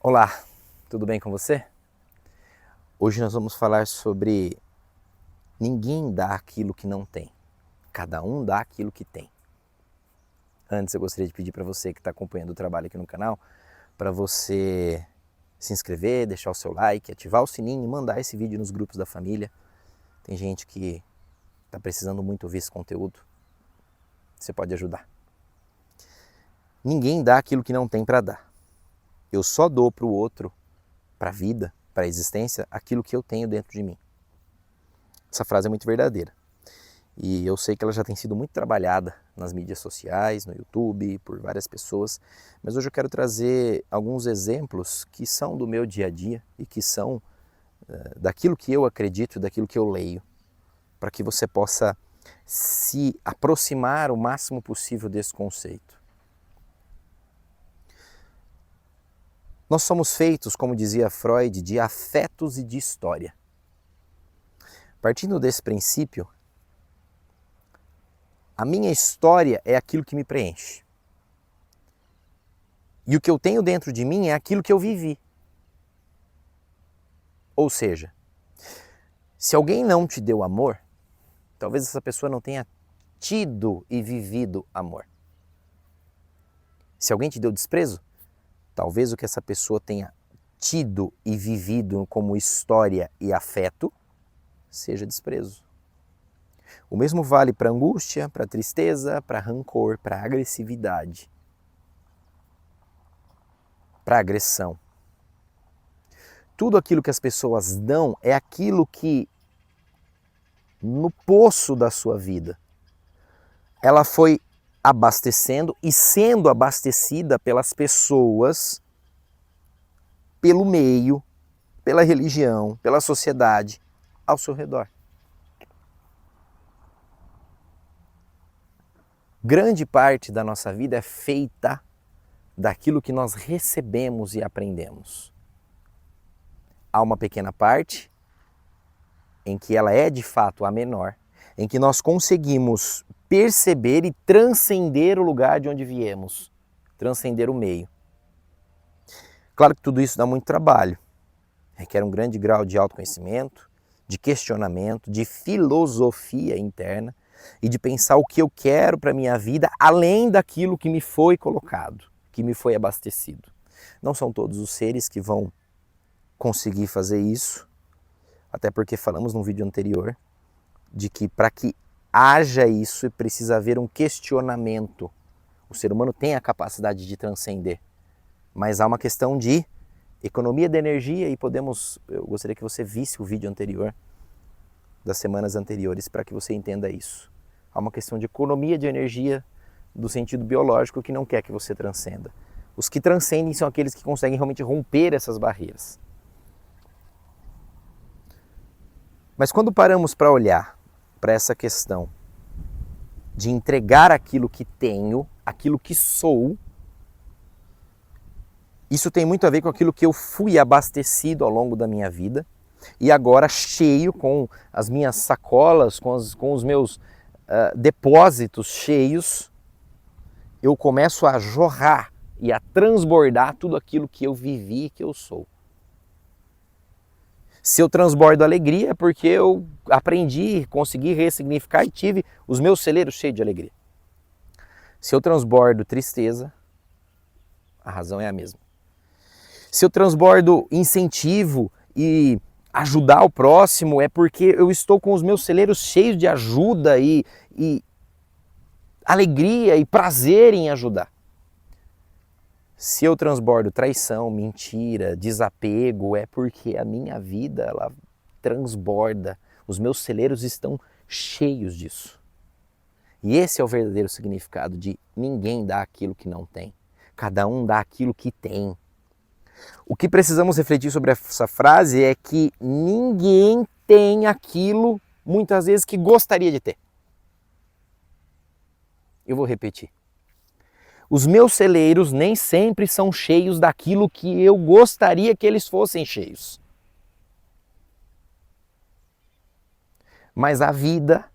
Olá, tudo bem com você? Hoje nós vamos falar sobre ninguém dá aquilo que não tem, cada um dá aquilo que tem. Antes eu gostaria de pedir para você que está acompanhando o trabalho aqui no canal, para você se inscrever, deixar o seu like, ativar o sininho e mandar esse vídeo nos grupos da família. Tem gente que está precisando muito ouvir esse conteúdo, você pode ajudar. Ninguém dá aquilo que não tem para dar. Eu só dou para o outro, para a vida, para a existência, aquilo que eu tenho dentro de mim. Essa frase é muito verdadeira. E eu sei que ela já tem sido muito trabalhada nas mídias sociais, no YouTube, por várias pessoas, mas hoje eu quero trazer alguns exemplos que são do meu dia a dia e que são daquilo que eu acredito, daquilo que eu leio, para que você possa se aproximar o máximo possível desse conceito. Nós somos feitos, como dizia Freud, de afetos e de história. Partindo desse princípio, a minha história é aquilo que me preenche. E o que eu tenho dentro de mim é aquilo que eu vivi. Ou seja, se alguém não te deu amor, talvez essa pessoa não tenha tido e vivido amor. Se alguém te deu desprezo, talvez o que essa pessoa tenha tido e vivido como história e afeto seja desprezo. O mesmo vale para angústia, para tristeza, para rancor, para agressividade, para agressão. Tudo aquilo que as pessoas dão é aquilo que, no poço da sua vida, ela foi abastecendo e sendo abastecida pelas pessoas, pelo meio, pela religião, pela sociedade ao seu redor. Grande parte da nossa vida é feita daquilo que nós recebemos e aprendemos. Há uma pequena parte em que ela é de fato a menor, em que nós conseguimos perceber e transcender o lugar de onde viemos, transcender o meio. Claro que tudo isso dá muito trabalho, requer um grande grau de autoconhecimento, de questionamento, de filosofia interna e de pensar o que eu quero para a minha vida além daquilo que me foi colocado, que me foi abastecido. Não são todos os seres que vão conseguir fazer isso, até porque falamos num vídeo anterior de que para que haja isso precisa haver um questionamento. O ser humano tem a capacidade de transcender, mas há uma questão de economia de energia e eu gostaria que você visse o vídeo anterior, das semanas anteriores, para que você entenda isso. Há uma questão de economia de energia do sentido biológico que não quer que você transcenda. Os que transcendem são aqueles que conseguem realmente romper essas barreiras. Mas quando paramos para olhar para essa questão de entregar aquilo que tenho, aquilo que sou, isso tem muito a ver com aquilo que eu fui abastecido ao longo da minha vida e agora cheio, com as minhas sacolas, com os meus depósitos cheios, eu começo a jorrar e a transbordar tudo aquilo que eu vivi e que eu sou. Se eu transbordo alegria é porque eu aprendi, consegui ressignificar e tive os meus celeiros cheios de alegria. Se eu transbordo tristeza, a razão é a mesma. Se eu transbordo incentivo e ajudar o próximo, é porque eu estou com os meus celeiros cheios de ajuda e alegria e prazer em ajudar. Se eu transbordo traição, mentira, desapego, é porque a minha vida ela transborda, os meus celeiros estão cheios disso. E esse é o verdadeiro significado de ninguém dá aquilo que não tem, cada um dá aquilo que tem. O que precisamos refletir sobre essa frase é que ninguém tem aquilo, muitas vezes, que gostaria de ter. Eu vou repetir. Os meus celeiros nem sempre são cheios daquilo que eu gostaria que eles fossem cheios. Mas a vida,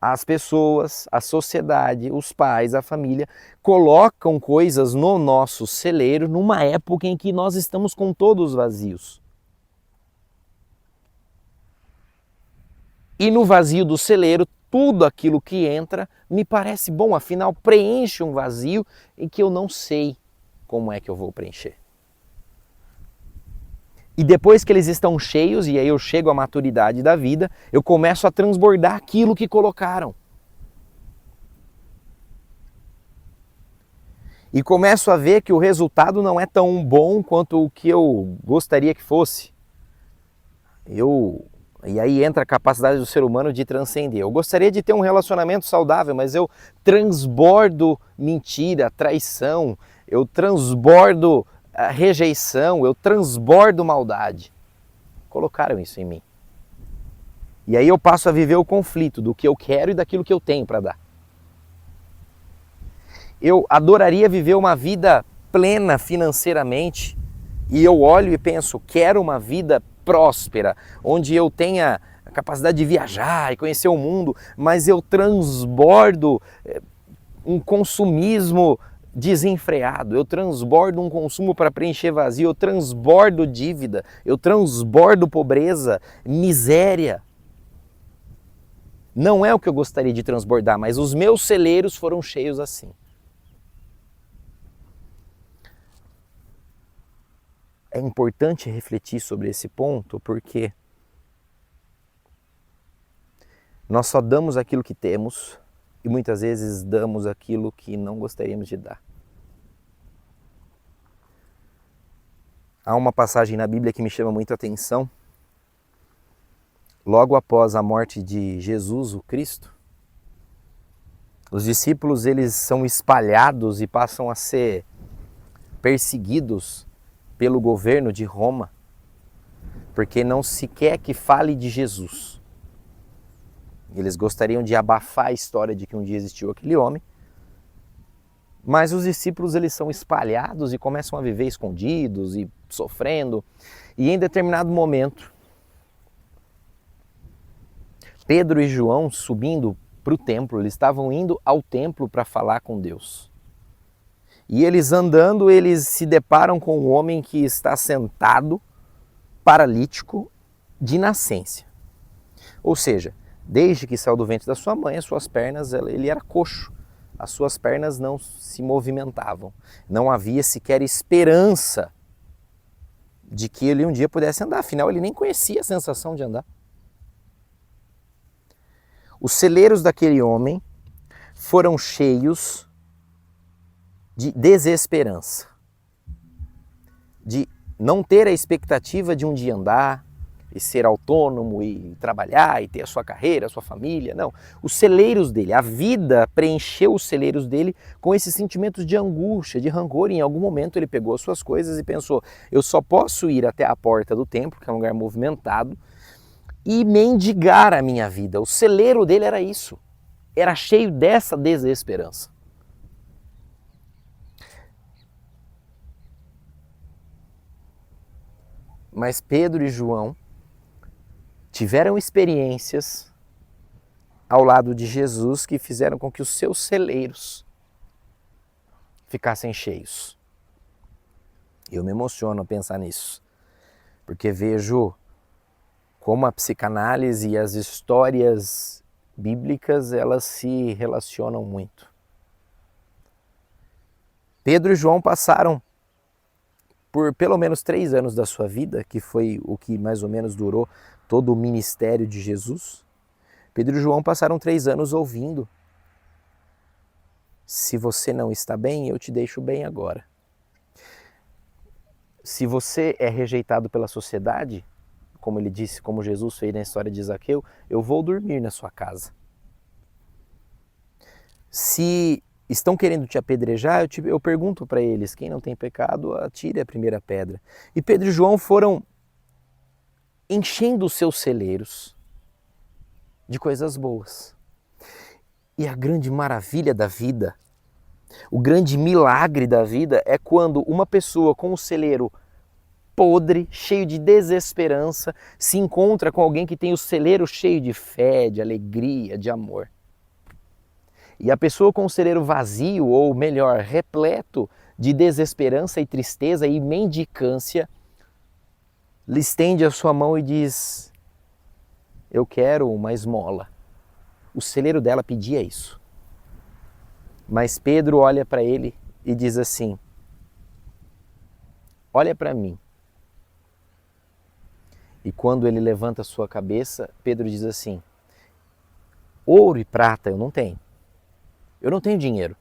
as pessoas, a sociedade, os pais, a família, colocam coisas no nosso celeiro numa época em que nós estamos com todos vazios. E no vazio do celeiro, tudo aquilo que entra me parece bom, afinal preenche um vazio em que eu não sei como é que eu vou preencher. E depois que eles estão cheios, e aí eu chego à maturidade da vida, eu começo a transbordar aquilo que colocaram. E começo a ver que o resultado não é tão bom quanto o que eu gostaria que fosse. E aí entra a capacidade do ser humano de transcender. Eu gostaria de ter um relacionamento saudável, mas eu transbordo mentira, traição, eu transbordo rejeição, eu transbordo maldade. Colocaram isso em mim. E aí eu passo a viver o conflito do que eu quero e daquilo que eu tenho para dar. Eu adoraria viver uma vida plena financeiramente e eu olho e penso, quero uma vida próspera, onde eu tenha a capacidade de viajar e conhecer o mundo, mas eu transbordo um consumismo desenfreado, eu transbordo um consumo para preencher vazio, eu transbordo dívida, eu transbordo pobreza, miséria. Não é o que eu gostaria de transbordar, mas os meus celeiros foram cheios assim. É importante refletir sobre esse ponto porque nós só damos aquilo que temos e muitas vezes damos aquilo que não gostaríamos de dar. Há uma passagem na Bíblia que me chama muita atenção. Logo após a morte de Jesus, o Cristo, os discípulos eles são espalhados e passam a ser perseguidos pelo governo de Roma, porque não se quer que fale de Jesus. Eles gostariam de abafar a história de que um dia existiu aquele homem, mas os discípulos eles são espalhados e começam a viver escondidos e sofrendo, e em determinado momento, Pedro e João subindo para o templo, eles estavam indo ao templo para falar com Deus. E eles andando, eles se deparam com um homem que está sentado, paralítico, de nascença. Ou seja, desde que saiu do ventre da sua mãe, as suas pernas, ele era coxo. As suas pernas não se movimentavam. Não havia sequer esperança de que ele um dia pudesse andar. Afinal, ele nem conhecia a sensação de andar. Os celeiros daquele homem foram cheios de desesperança, de não ter a expectativa de um dia andar e ser autônomo e trabalhar e ter a sua carreira, a sua família, não. Os celeiros dele, a vida preencheu os celeiros dele com esses sentimentos de angústia, de rancor, e em algum momento ele pegou as suas coisas e pensou, eu só posso ir até a porta do templo, que é um lugar movimentado, e mendigar a minha vida. O celeiro dele era isso, era cheio dessa desesperança. Mas Pedro e João tiveram experiências ao lado de Jesus que fizeram com que os seus celeiros ficassem cheios. Eu me emociono a pensar nisso, porque vejo como a psicanálise e as histórias bíblicas elas se relacionam muito. Pedro e João passaram por pelo menos 3 anos da sua vida, que foi o que mais ou menos durou todo o ministério de Jesus. Pedro e João passaram 3 anos ouvindo: se você não está bem, eu te deixo bem agora. Se você é rejeitado pela sociedade, como ele disse, como Jesus fez na história de Zaqueu, eu vou dormir na sua casa. Se estão querendo te apedrejar, eu pergunto para eles, quem não tem pecado, atire a primeira pedra. E Pedro e João foram enchendo os seus celeiros de coisas boas. E a grande maravilha da vida, o grande milagre da vida é quando uma pessoa com o celeiro podre, cheio de desesperança, se encontra com alguém que tem o celeiro cheio de fé, de alegria, de amor. E a pessoa com o celeiro vazio, ou melhor, repleto de desesperança e tristeza e mendicância, lhe estende a sua mão e diz: eu quero uma esmola. O celeiro dela pedia isso. Mas Pedro olha para ele e diz assim: olha para mim. E quando ele levanta a sua cabeça, Pedro diz assim: ouro e prata eu não tenho. Eu não tenho dinheiro.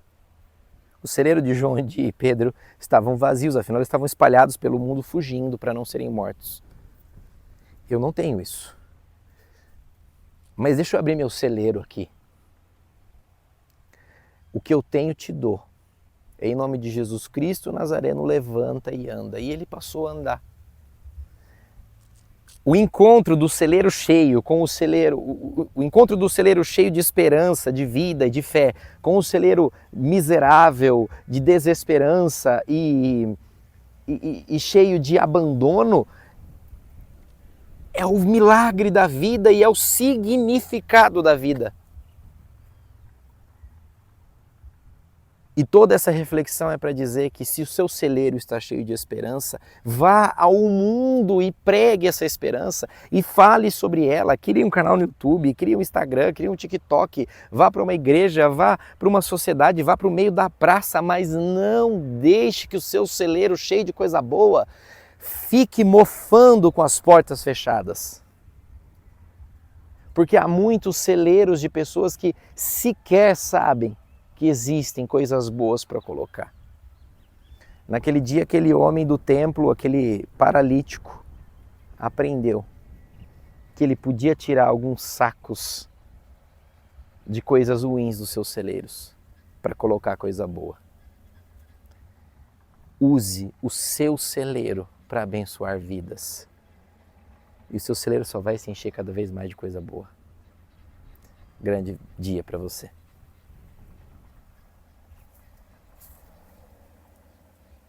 O celeiro de João e de Pedro estavam vazios, afinal eles estavam espalhados pelo mundo fugindo para não serem mortos. Eu não tenho isso. Mas deixa eu abrir meu celeiro aqui. O que eu tenho te dou. Em nome de Jesus Cristo, o Nazareno levanta e anda. E ele passou a andar. O encontro do celeiro cheio com o encontro do celeiro cheio de esperança, de vida e de fé, com o celeiro miserável, de desesperança e cheio de abandono, é o milagre da vida e é o significado da vida. E toda essa reflexão é para dizer que se o seu celeiro está cheio de esperança, vá ao mundo e pregue essa esperança e fale sobre ela. Crie um canal no YouTube, crie um Instagram, crie um TikTok, vá para uma igreja, vá para uma sociedade, vá para o meio da praça, mas não deixe que o seu celeiro cheio de coisa boa fique mofando com as portas fechadas. Porque há muitos celeiros de pessoas que sequer sabem que existem coisas boas para colocar. Naquele dia, aquele homem do templo, aquele paralítico, aprendeu que ele podia tirar alguns sacos de coisas ruins dos seus celeiros para colocar coisa boa. Use o seu celeiro para abençoar vidas. E o seu celeiro só vai se encher cada vez mais de coisa boa. Grande dia para você.